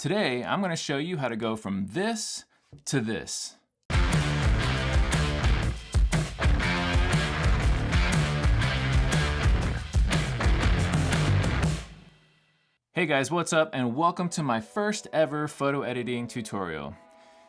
Today, I'm going to show you how to go from this to this. Hey guys, what's up and welcome to my first ever photo editing tutorial.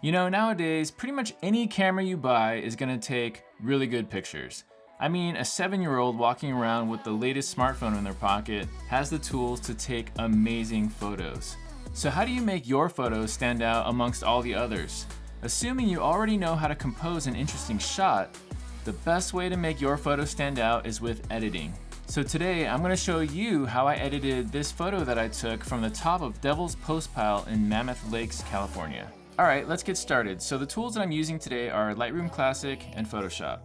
You know, nowadays, pretty much any camera you buy is going to take really good pictures. I mean, a 7-year-old walking around with the latest smartphone in their pocket has the tools to take amazing photos. So how do you make your photos stand out amongst all the others? Assuming you already know how to compose an interesting shot, the best way to make your photo stand out is with editing. So today I'm going to show you how I edited this photo that I took from the top of Devil's Postpile in Mammoth Lakes, California. Alright, let's get started. So the tools that I'm using today are Lightroom Classic and Photoshop.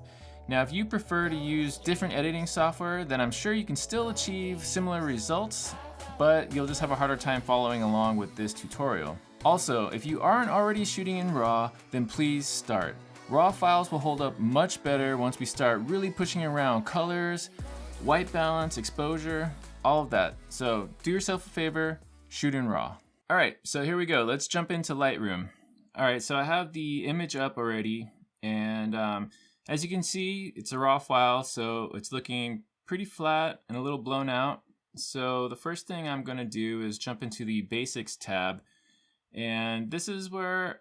Now if you prefer to use different editing software, then I'm sure you can still achieve similar results, but you'll just have a harder time following along with this tutorial. Also, if you aren't already shooting in RAW, then please start. RAW files will hold up much better once we start really pushing around colors, white balance, exposure, all of that. So do yourself a favor, shoot in RAW. Alright, so here we go. Let's jump into Lightroom. Alright, so I have the image up already, and as you can see, it's a RAW file, so it's looking pretty flat and a little blown out. So the first thing I'm going to do is jump into the Basics tab, and this is where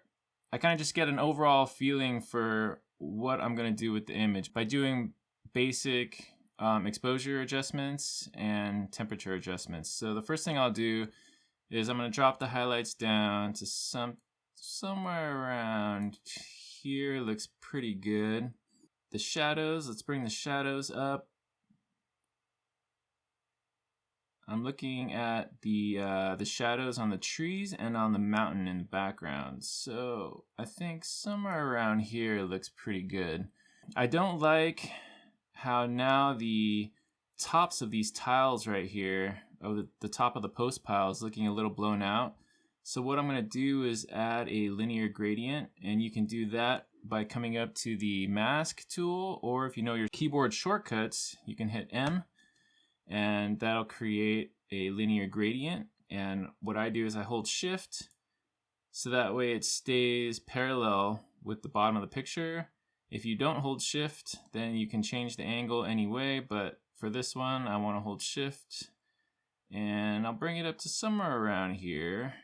I kind of just get an overall feeling for what I'm going to do with the image by doing basic exposure adjustments and temperature adjustments. So the first thing I'll do is I'm going to drop the highlights down to somewhere around here. Looks pretty good. The shadows, let's bring the shadows up. I'm looking at the shadows on the trees and on the mountain in the background. So I think somewhere around here looks pretty good. I don't like how now the tops of these tiles right here, of the top of the post pile, is looking a little blown out. So what I'm going to do is add a linear gradient, and you can do that by coming up to the mask tool, or if you know your keyboard shortcuts, you can hit M, and that'll create a linear gradient. And what I do is I hold Shift, so that way it stays parallel with the bottom of the picture. If you don't hold Shift, then you can change the angle anyway, but for this one, I want to hold Shift, and I'll bring it up to somewhere around here.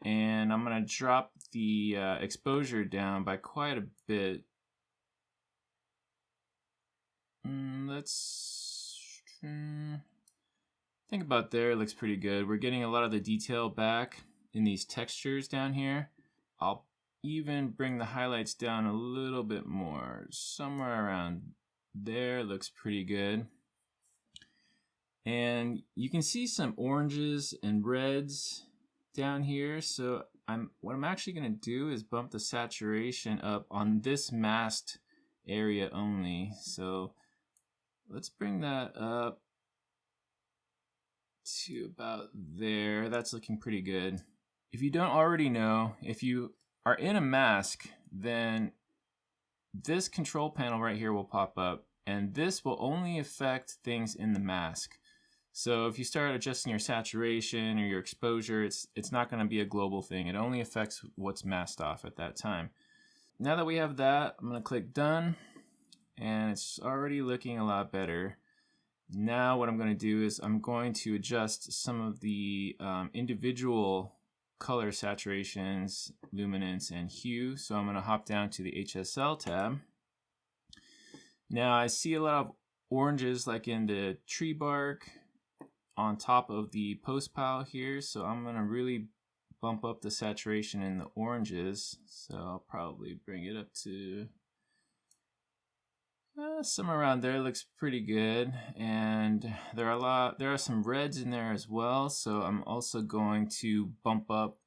And I'm going to drop the exposure down by quite a bit. Let's think about there. It looks pretty good. We're getting a lot of the detail back in these textures down here. I'll even bring the highlights down a little bit more. Somewhere around there looks pretty good. And you can see some oranges and reds down here. So what I'm actually going to do is bump the saturation up on this masked area only. So let's bring that up to about there. That's looking pretty good. If you don't already know, if you are in a mask, then this control panel right here will pop up, and this will only affect things in the mask. So if you start adjusting your saturation or your exposure, it's not going to be a global thing. It only affects what's masked off at that time. Now that we have that, I'm going to click Done, and it's already looking a lot better. Now what I'm going to do is I'm going to adjust some of the individual color saturations, luminance, and hue. So I'm going to hop down to the HSL tab. Now I see a lot of oranges like in the tree bark on top of the post pile here. So I'm going to really bump up the saturation in the oranges. So I'll probably bring it up to somewhere around there. Looks pretty good. And there are some reds in there as well. So I'm also going to bump up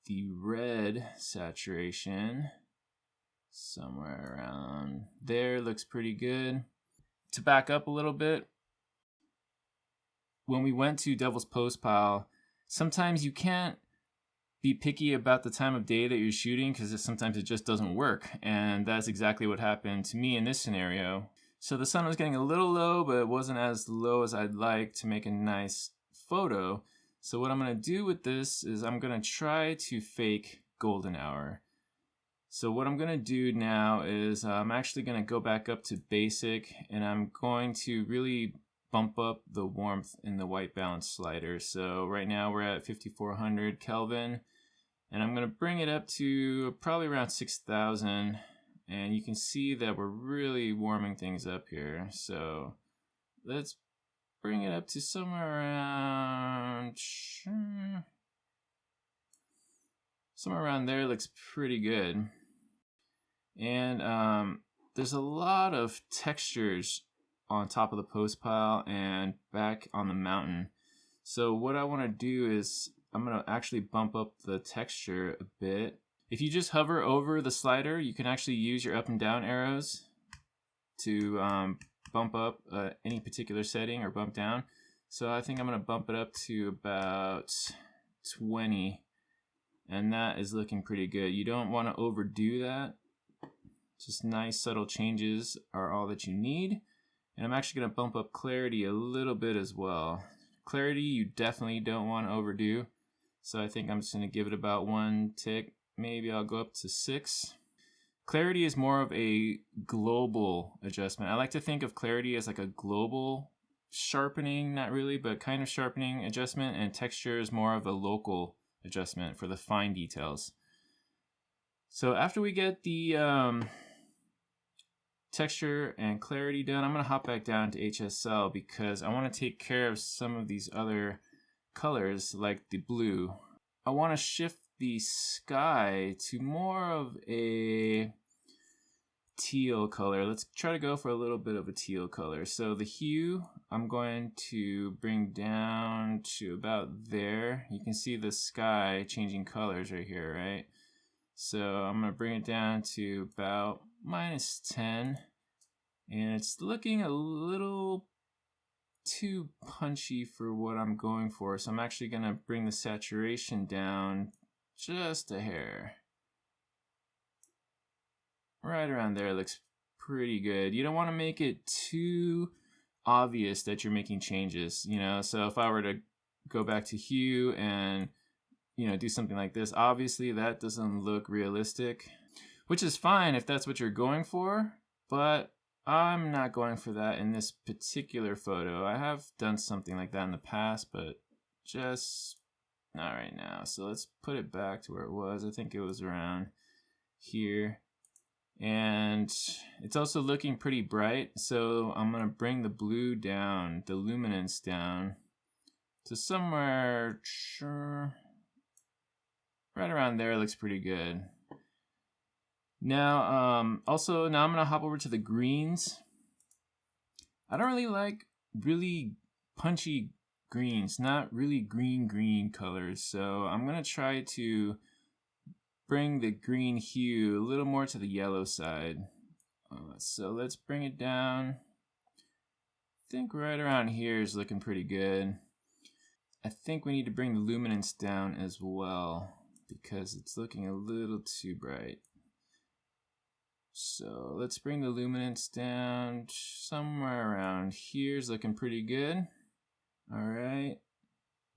the red saturation somewhere around there. Looks pretty good. To back up a little bit, when we went to Devil's Postpile, sometimes you can't be picky about the time of day that you're shooting because sometimes it just doesn't work. And that's exactly what happened to me in this scenario. So the sun was getting a little low, but it wasn't as low as I'd like to make a nice photo. So what I'm going to do with this is I'm going to try to fake golden hour. So what I'm going to do now is I'm actually going to go back up to basic, and I'm going to really bump up the warmth in the white balance slider. So right now we're at 5400 Kelvin, and I'm going to bring it up to probably around 6000, and you can see that we're really warming things up here. So let's bring it up to somewhere around there. Looks pretty good. And there's a lot of textures on top of the Postpile and back on the mountain. So what I want to do is I'm going to actually bump up the texture a bit. If you just hover over the slider, you can actually use your up and down arrows to bump up any particular setting or bump down. So I think I'm going to bump it up to about 20, and that is looking pretty good. You don't want to overdo that. Just nice subtle changes are all that you need. And I'm actually going to bump up clarity a little bit as well. Clarity you definitely don't want to overdo. So I think I'm just going to give it about 1 tick. Maybe I'll go up to 6. Clarity is more of a global adjustment. I like to think of clarity as like a global sharpening, not really, but kind of sharpening adjustment. And texture is more of a local adjustment for the fine details. So after we get the texture and clarity done, I'm going to hop back down to HSL because I want to take care of some of these other colors like the blue. I want to shift the sky to more of a teal color. Let's try to go for a little bit of a teal color. So the hue I'm going to bring down to about there. You can see the sky changing colors right here, right? So I'm going to bring it down to about -10, and it's looking a little too punchy for what I'm going for. So I'm actually going to bring the saturation down just a hair. Right around there looks pretty good. You don't want to make it too obvious that you're making changes, you know. So if I were to go back to hue and do something like this, obviously that doesn't look realistic, which is fine if that's what you're going for, but I'm not going for that in this particular photo. I have done something like that in the past, but just not right now. So let's put it back to where it was. I think it was around here. And it's also looking pretty bright, so I'm going to bring the blue down, the luminance down to somewhere right around there. Looks pretty good. Now, now I'm going to hop over to the greens. I don't really like really punchy greens, not really green colors. So I'm going to try to bring the green hue a little more to the yellow side. So let's bring it down. I think right around here is looking pretty good. I think we need to bring the luminance down as well because it's looking a little too bright. So let's bring the luminance down somewhere around here. Is looking pretty good. All right.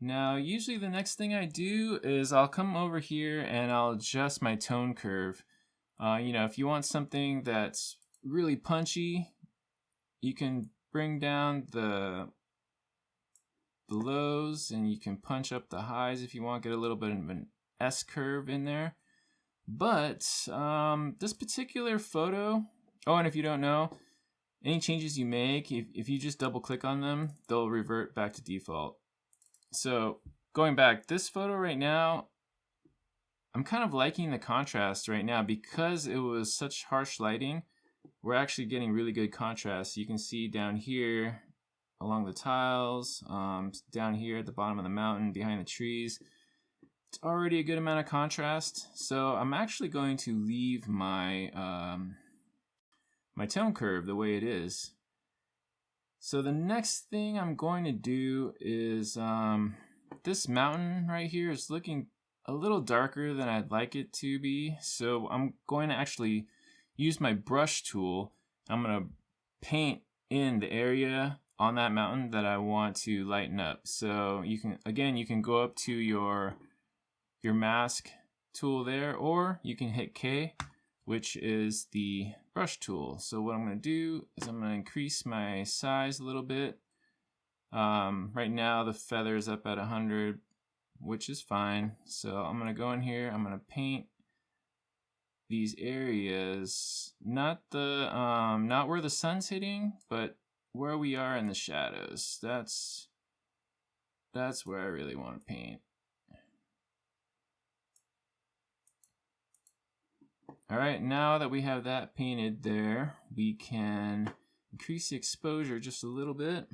Now, usually the next thing I do is I'll come over here and I'll adjust my tone curve. If you want something that's really punchy, you can bring down the lows and you can punch up the highs if you want, get a little bit of an S curve in there. But this particular photo, and if you don't know, any changes you make, if you just double click on them, they'll revert back to default. So going back, this photo right now, I'm kind of liking the contrast right now because it was such harsh lighting. We're actually getting really good contrast. You can see down here along the tiles, down here at the bottom of the mountain behind the trees. It's already a good amount of contrast. So I'm actually going to leave my my tone curve the way it is. So the next thing I'm going to do is this mountain right here is looking a little darker than I'd like it to be. So I'm going to actually use my brush tool. I'm going to paint in the area on that mountain that I want to lighten up. So you can go up to your mask tool there, or you can hit K, which is the brush tool. So what I'm going to do is I'm going to increase my size a little bit. Right now the feather is up at 100, which is fine. So I'm going to go in here, I'm going to paint these areas, not where the sun's hitting, but where we are in the shadows. That's where I really want to paint. All right, now that we have that painted there, we can increase the exposure just a little bit.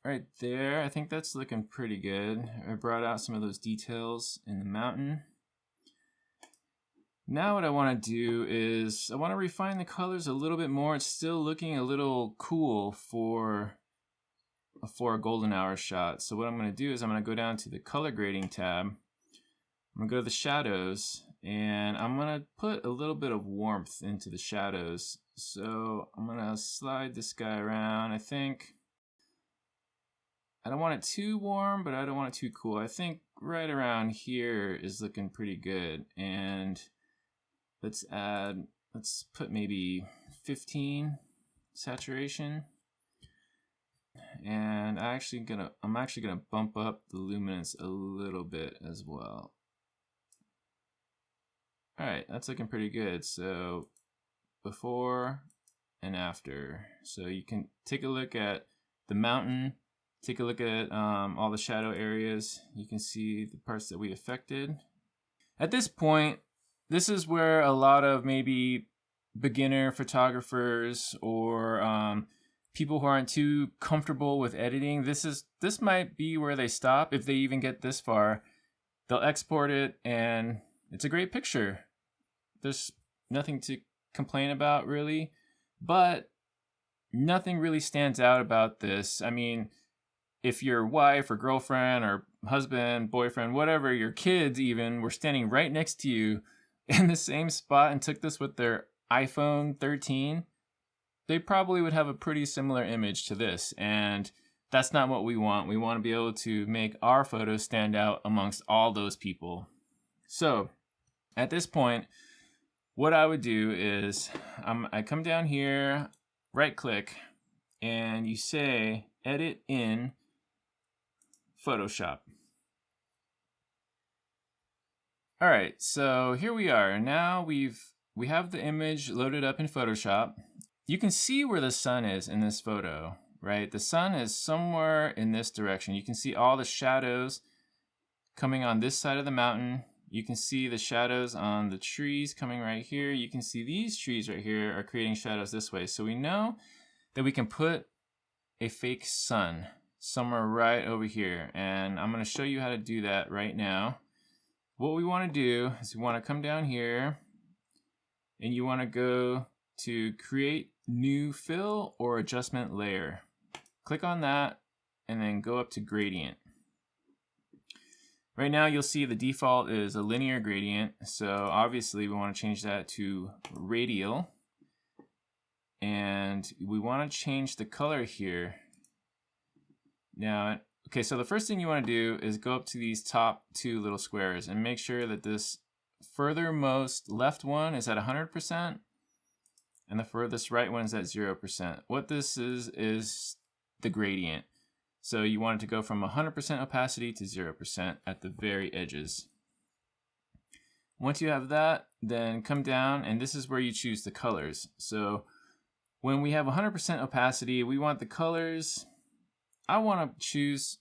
Right there, I think that's looking pretty good. I brought out some of those details in the mountain. Now what I want to do is I want to refine the colors a little bit more. It's still looking a little cool for a golden hour shot. So what I'm going to do is I'm going to go down to the color grading tab. I'm going to go to the shadows, and I'm going to put a little bit of warmth into the shadows. So I'm going to slide this guy around. I think I don't want it too warm, but I don't want it too cool. I think right around here is looking pretty good. And let's put maybe 15 saturation. And I'm actually gonna bump up the luminance a little bit as well. All right, that's looking pretty good. So before and after. So you can take a look at the mountain, take a look at all the shadow areas. You can see the parts that we affected. At this point, this is where a lot of maybe beginner photographers or people who aren't too comfortable with editing, this might be where they stop. If they even get this far, they'll export it and it's a great picture. There's nothing to complain about really, but nothing really stands out about this. I mean, if your wife or girlfriend or husband, boyfriend, whatever, your kids even were standing right next to you in the same spot and took this with their iPhone 13, they probably would have a pretty similar image to this. And that's not what we want. We want to be able to make our photos stand out amongst all those people. So at this point, what I would do is I come down here, right click, and you say edit in Photoshop. All right, so here we are. Now we have the image loaded up in Photoshop. You can see where the sun is in this photo, right? The sun is somewhere in this direction. You can see all the shadows coming on this side of the mountain. You can see the shadows on the trees coming right here. You can see these trees right here are creating shadows this way. So we know that we can put a fake sun somewhere right over here. And I'm going to show you how to do that right now. What we want to do is we want to come down here and you want to go to create new fill or adjustment layer. Click on that and then go up to gradient. Right now you'll see the default is a linear gradient, so obviously we want to change that to radial. And we want to change the color here. Now, okay, so the first thing you want to do is go up to these top two little squares and make sure that this furthermost left one is at 100% and the furthest right one is at 0%. What this is the gradient. So you want it to go from 100% opacity to 0% at the very edges. Once you have that, then come down and this is where you choose the colors. So when we have 100% opacity, we want the colors, I want to choose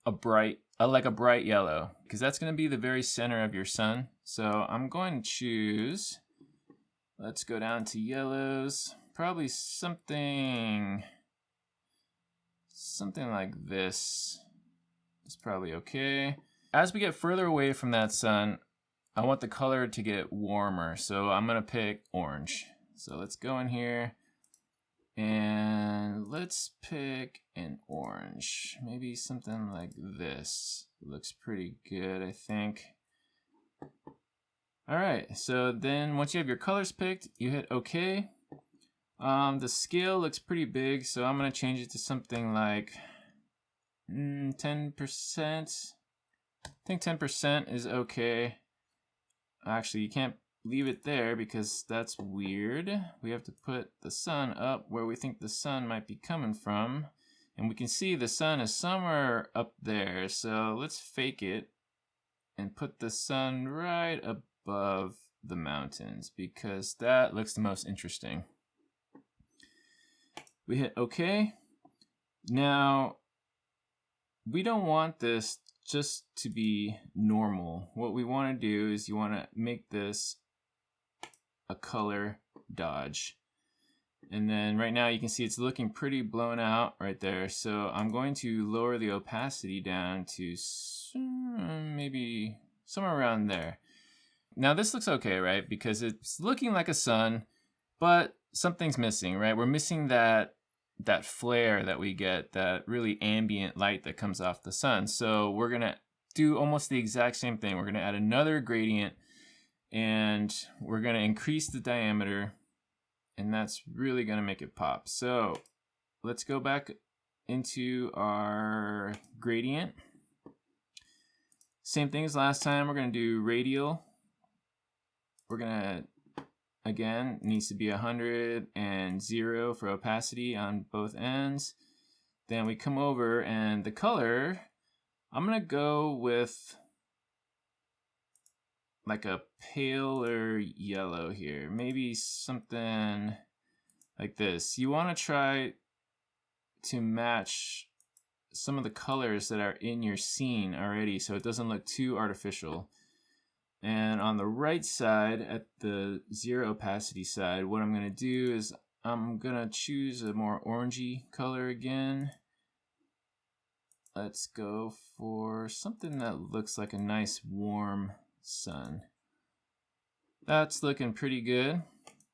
a bright yellow, because that's going to be the very center of your sun. So I'm going to choose, let's go down to yellows, probably something like this is probably okay. As we get further away from that sun, I want the color to get warmer, so I'm going to pick orange. So let's go in here and let's pick an orange. Maybe something like this. Looks pretty good, I think. All right, so then once you have your colors picked, you hit OK. The scale looks pretty big, so I'm gonna change it to something like 10%. I think 10% is okay. Actually, you can't leave it there because that's weird. We have to put the sun up where we think the sun might be coming from. And we can see the sun is somewhere up there. So let's fake it and put the sun right above the mountains because that looks the most interesting. We hit OK. Now, we don't want this just to be normal. What we want to do is you want to make this a color dodge. And then right now you can see it's looking pretty blown out right there. So I'm going to lower the opacity down to maybe somewhere around there. Now this looks okay, right? Because it's looking like a sun, but something's missing, right? We're missing that flare that we get, that really ambient light that comes off the sun. So we're gonna do almost the exact same thing. We're gonna add another gradient and we're gonna increase the diameter, and that's really gonna make it pop. So let's go back into our gradient. Same thing as last time, we're gonna do radial. We're gonna, again, needs to be 100 and 0 for opacity on both ends. Then we come over and the color, I'm gonna go with like a paler yellow here. Maybe something like this. You wanna try to match some of the colors that are in your scene already so it doesn't look too artificial. And on the right side, at the 0 opacity side, what I'm gonna do is I'm gonna choose a more orangey color again. Let's go for something that looks like a nice warm sun. That's looking pretty good.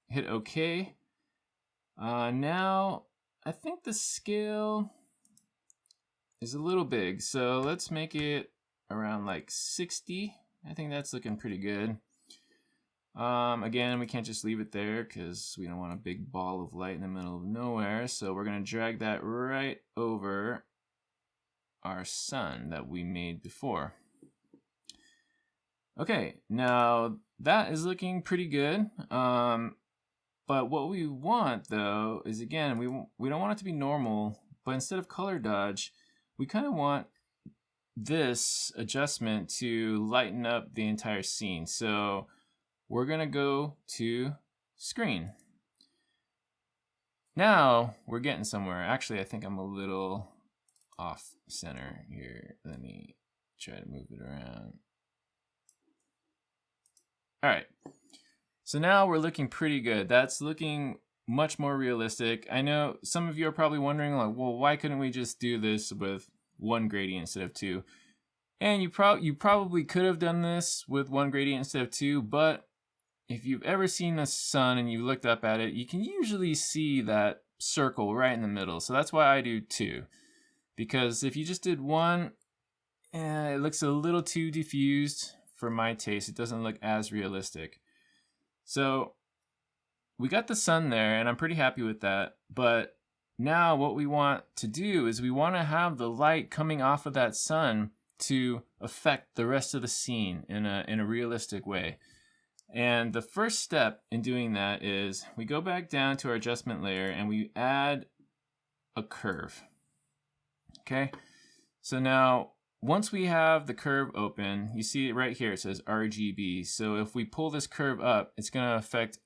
Hit OK. Now, I think the scale is a little big, so let's make it around like 60. I think that's looking pretty good. Again, we can't just leave it there because we don't want a big ball of light in the middle of nowhere. So we're going to drag that right over our sun that we made before. Okay, now that is looking pretty good. But what we want though is, again, we don't want it to be normal, but instead of color dodge, we kind of want this adjustment to lighten up the entire scene. So we're gonna go to screen. Now we're getting somewhere. Actually, I think I'm a little off center here. Let me try to move it around. All right, so now we're looking pretty good. That's looking much more realistic. I know some of you are probably wondering, like, well, why couldn't we just do this with one gradient instead of two? And you probably could have done this with one gradient instead of two, but if you've ever seen the sun and you looked up at it, you can usually see that circle right in the middle. So that's why I do two. Because if you just did one, it looks a little too diffused for my taste. It doesn't look as realistic. So we got the sun there, and I'm pretty happy with that. But now what we want to do is we want to have the light coming off of that sun to affect the rest of the scene in a realistic way. And the first step in doing that is we go back down to our adjustment layer and we add a curve. Okay, so now once we have the curve open, you see it right here, it says RGB. So if we pull this curve up, it's going to affect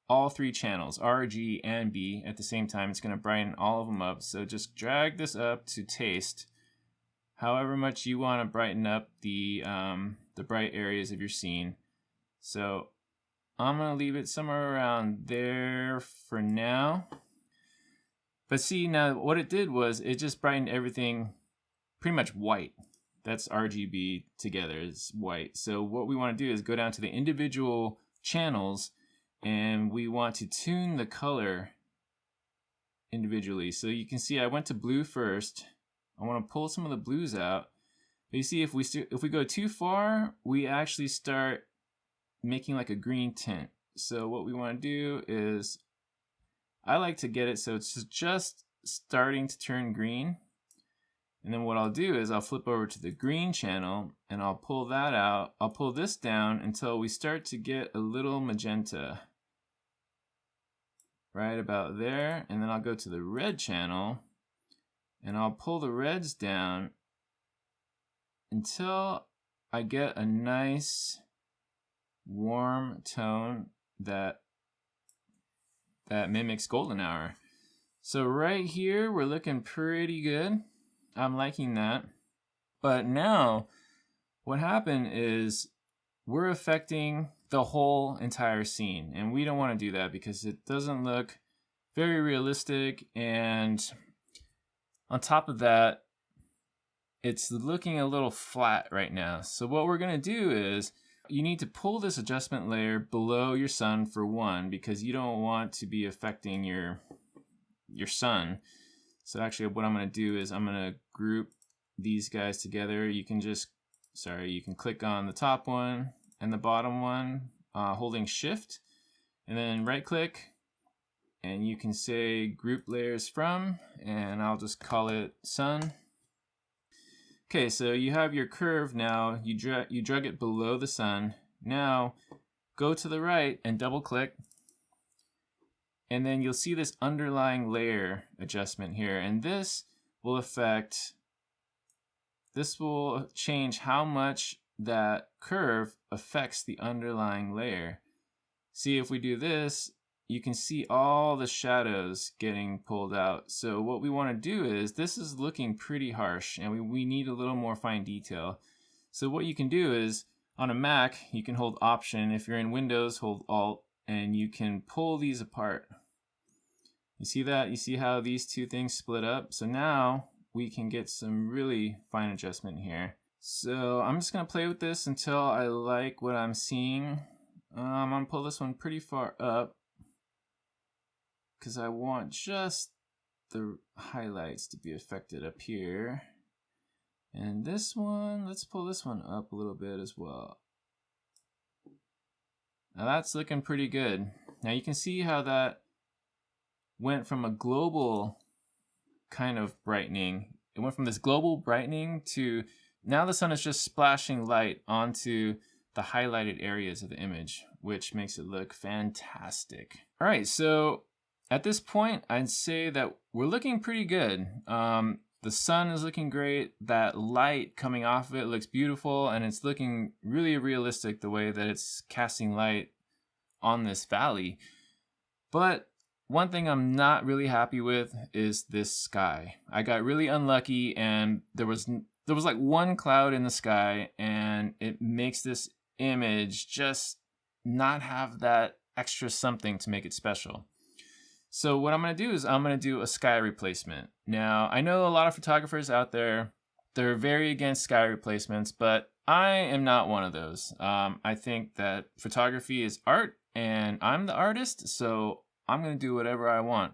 all three channels, R, G, and B at the same time. It's going to brighten all of them up. So just drag this up to taste, however much you want to brighten up the bright areas of your scene. So I'm going to leave it somewhere around there for now. But see, now what it did was it just brightened everything pretty much white. That's RGB together, it's white. So what we want to do is go down to the individual channels and we want to tune the color individually. So you can see I went to blue first. I want to pull some of the blues out. But you see, if we go too far, we actually start making like a green tint. So what we want to do is I like to get it so it's just starting to turn green. And then what I'll do is I'll flip over to the green channel and I'll pull that out. I'll pull this down until we start to get a little magenta. Right about there. And then I'll go to the red channel and I'll pull the reds down until I get a nice warm tone that mimics golden hour. So right here, we're looking pretty good. I'm liking that. But now, what happened is we're affecting the whole entire scene. And we don't want to do that because it doesn't look very realistic. And on top of that, it's looking a little flat right now. So what we're going to do is you need to pull this adjustment layer below your sun for one, because you don't want to be affecting your sun. So actually what I'm going to do is I'm going to group these guys together. You can click on the top one and the bottom one, holding shift, and then right click, and you can say group layers from, and I'll just call it sun. Okay, so you have your curve now. You drug it below the sun. Now go to the right and double click, and then you'll see this underlying layer adjustment here, and this will change how much that curve affects the underlying layer. See, if we do this, you can see all the shadows getting pulled out. So what we want to do is, this is looking pretty harsh and we need a little more fine detail. So what you can do is, on a Mac, you can hold Option. If you're in Windows, hold Alt, and you can pull these apart. You see that? You see how these two things split up? So now we can get some really fine adjustment here. So I'm just going to play with this until I like what I'm seeing. I'm going to pull this one pretty far up because I want just the highlights to be affected up here. And this one, let's pull this one up a little bit as well. Now that's looking pretty good. Now you can see how that went from a global kind of brightening. It went from this global brightening to now the sun is just splashing light onto the highlighted areas of the image, which makes it look fantastic. All right, so at this point, I'd say that we're looking pretty good. The sun is looking great. That light coming off of it looks beautiful, and it's looking really realistic the way that it's casting light on this valley. But one thing I'm not really happy with is this sky. I got really unlucky, and there was like one cloud in the sky, and it makes this image just not have that extra something to make it special. So what I'm going to do is I'm going to do a sky replacement. Now, I know a lot of photographers out there, they're very against sky replacements, but I am not one of those. I think that photography is art, and I'm the artist, so I'm going to do whatever I want.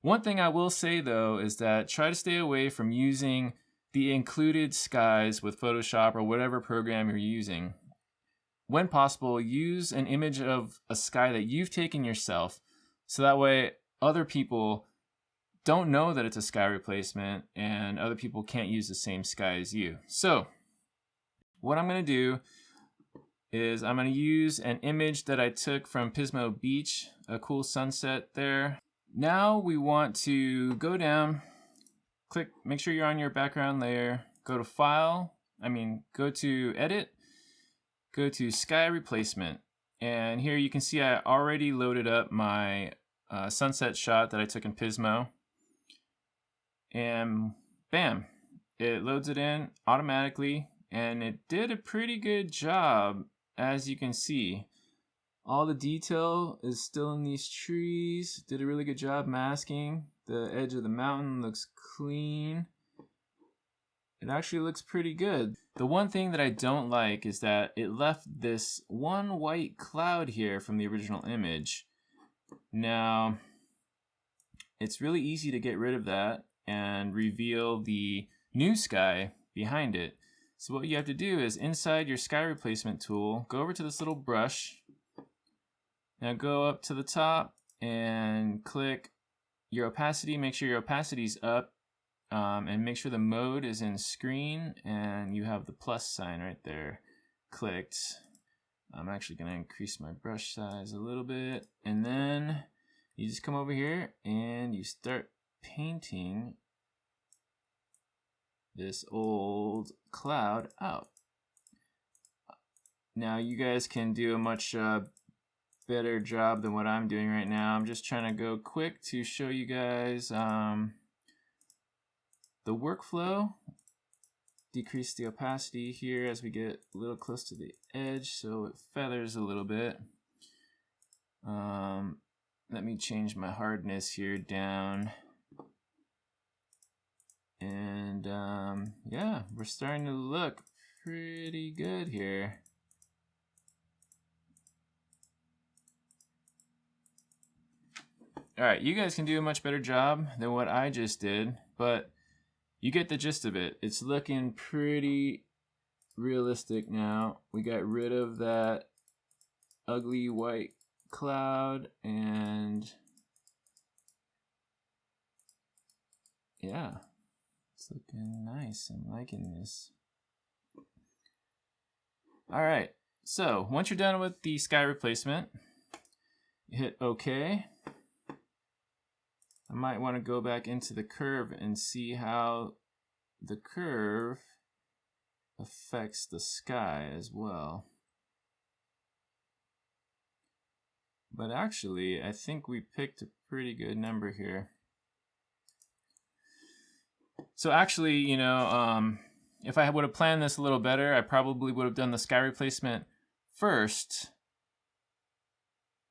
One thing I will say, though, is that try to stay away from using the included skies with Photoshop or whatever program you're using. When possible, use an image of a sky that you've taken yourself, so that way other people don't know that it's a sky replacement and other people can't use the same sky as you. So what I'm going to do is I'm going to use an image that I took from Pismo Beach, a cool sunset there. Now we want to go down, click, make sure you're on your background layer, go to go to Edit, go to Sky Replacement. And here you can see I already loaded up my sunset shot that I took in Pismo. And bam, it loads it in automatically, and it did a pretty good job. As you can see, all the detail is still in these trees. Did a really good job masking. The edge of the mountain looks clean. It actually looks pretty good. The one thing that I don't like is that it left this one white cloud here from the original image. Now, it's really easy to get rid of that and reveal the new sky behind it. So what you have to do is, inside your sky replacement tool, go over to this little brush. Now go up to the top and click your opacity. Make sure your opacity's up, and make sure the mode is in screen and you have the plus sign right there clicked. I'm actually going to increase my brush size a little bit, and then you just come over here and you start painting this old cloud out. Now you guys can do a much better job than what I'm doing right now. I'm just trying to go quick to show you guys the workflow. Decrease the opacity here as we get a little close to the edge so it feathers a little bit. Let me change my hardness here down. And yeah, we're starting to look pretty good here. All right, you guys can do a much better job than what I just did, but you get the gist of it. It's looking pretty realistic now. We got rid of that ugly white cloud, and yeah, it's looking nice. I'm liking this. All right, so once you're done with the sky replacement, you hit OK. I might want to go back into the curve and see how the curve affects the sky as well. But actually, I think we picked a pretty good number here. So actually, you know, if I would have planned this a little better, I probably would have done the sky replacement first,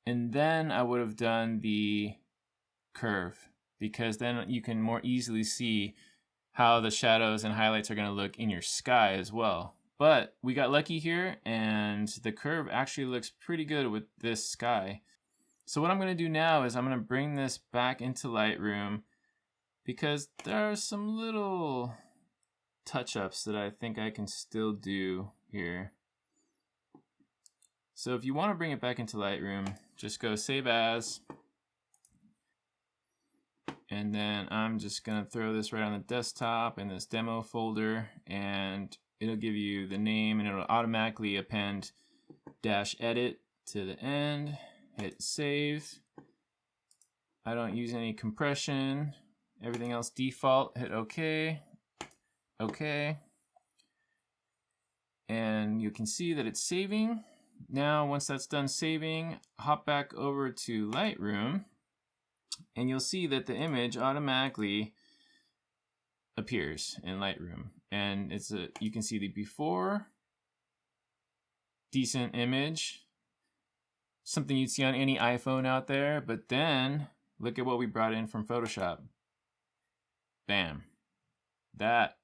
and then I would have done the curve, because then you can more easily see how the shadows and highlights are going to look in your sky as well. But we got lucky here, and the curve actually looks pretty good with this sky. So what I'm going to do now is I'm going to bring this back into Lightroom, because there are some little touch-ups that I think I can still do here. So if you want to bring it back into Lightroom, just go Save As. And then I'm just going to throw this right on the desktop in this demo folder, and it'll give you the name, and it'll automatically append -edit to the end. Hit save. I don't use any compression. Everything else default. Hit OK. OK. And you can see that it's saving. Now, once that's done saving, hop back over to Lightroom, and you'll see that the image automatically appears in Lightroom. And you can see the before, decent image, something you'd see on any iPhone out there, but then look at what we brought in from Photoshop. Bam. That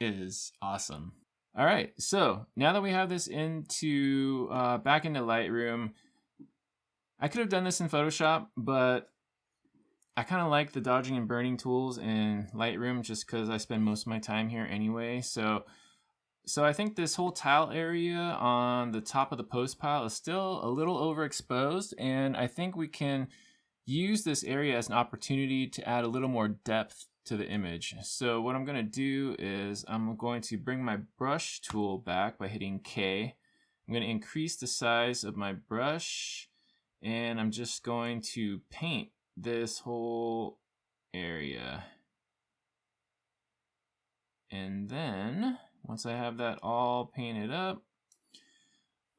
is awesome. All right, so now that we have this into back into Lightroom, I could have done this in Photoshop, but I kind of like the dodging and burning tools in Lightroom just because I spend most of my time here anyway. So I think this whole tile area on the top of the Postpile is still a little overexposed, and I think we can use this area as an opportunity to add a little more depth to the image. So what I'm going to do is I'm going to bring my brush tool back by hitting K. I'm going to increase the size of my brush, and I'm just going to paint this whole area. And then once I have that all painted up,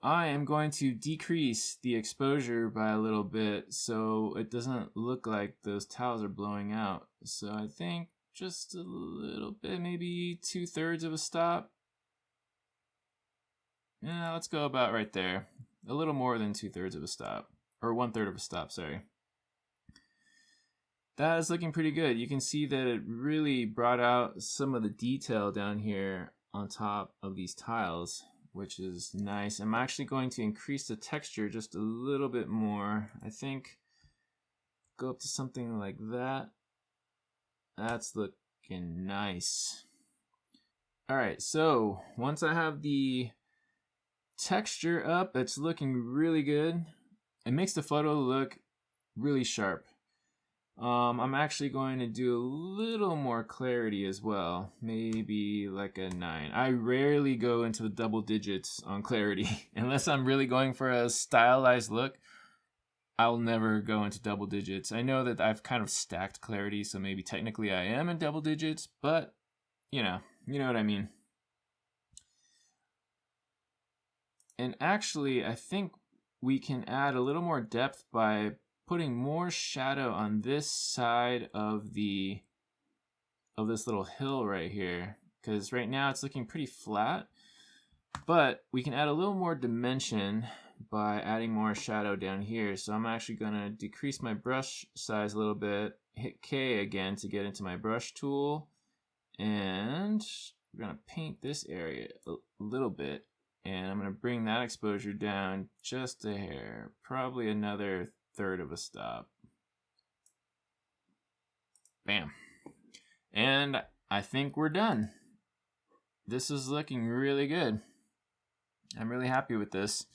I am going to decrease the exposure by a little bit so it doesn't look like those tiles are blowing out. So I think just a little bit, maybe 2/3 of a stop. Yeah, let's go about right there. A little more than 2/3 of a stop, or 1/3 of a stop, sorry. That is looking pretty good. You can see that it really brought out some of the detail down here on top of these tiles, which is nice. I'm actually going to increase the texture just a little bit more. I think go up to something like that. That's looking nice. All right, so once I have the texture up, it's looking really good. It makes the photo look really sharp. I'm actually going to do a little more clarity as well, maybe like a 9. I rarely go into the double digits on clarity unless I'm really going for a stylized look. I'll never go into double digits. I know that I've kind of stacked clarity, so maybe technically I am in double digits, but you know what I mean. And actually, I think we can add a little more depth by putting more shadow on this side of this little hill right here, because right now it's looking pretty flat, but we can add a little more dimension by adding more shadow down here. So I'm actually going to decrease my brush size a little bit, hit K again to get into my brush tool, and we're going to paint this area a little bit, and I'm going to bring that exposure down just a hair, probably another third of a stop. Bam. And I think we're done. This is looking really good. I'm really happy with this.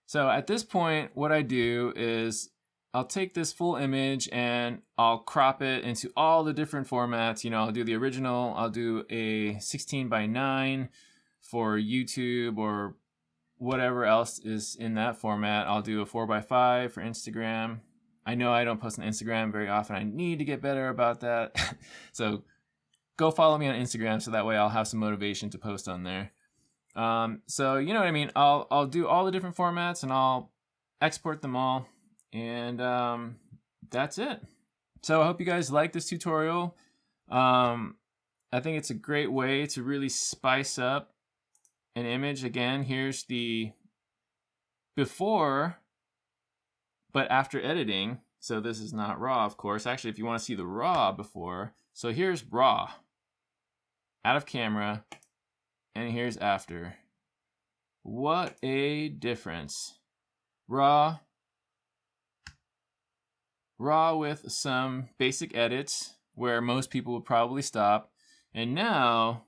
So at this point, what I do is I'll take this full image and I'll crop it into all the different formats. You know, I'll do the original, I'll do a 16:9 for YouTube or whatever else is in that format. I'll do a 4:5 for Instagram. I know I don't post on Instagram very often. I need to get better about that. So go follow me on Instagram so that way I'll have some motivation to post on there. So you know what I mean? I'll do all the different formats and I'll export them all, and that's it. So I hope you guys like this tutorial. I think it's a great way to really spice up an image. Again, here's the before but after editing. So this is not raw, of course. Actually, if you want to see the raw before, so here's raw out of camera, and here's after. What a difference. Raw with some basic edits where most people would probably stop, and now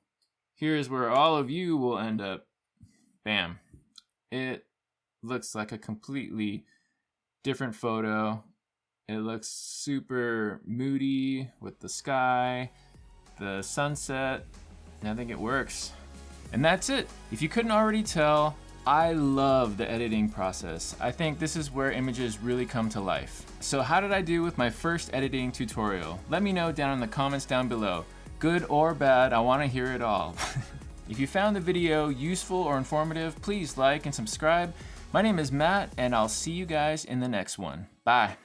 here's where all of you will end up. Bam. It looks like a completely different photo. It looks super moody with the sky, the sunset, and I think it works. And that's it. If you couldn't already tell, I love the editing process. I think this is where images really come to life. So how did I do with my first editing tutorial? Let me know down in the comments down below. Good or bad, I want to hear it all. If you found the video useful or informative, please like and subscribe. My name is Matt, and I'll see you guys in the next one. Bye.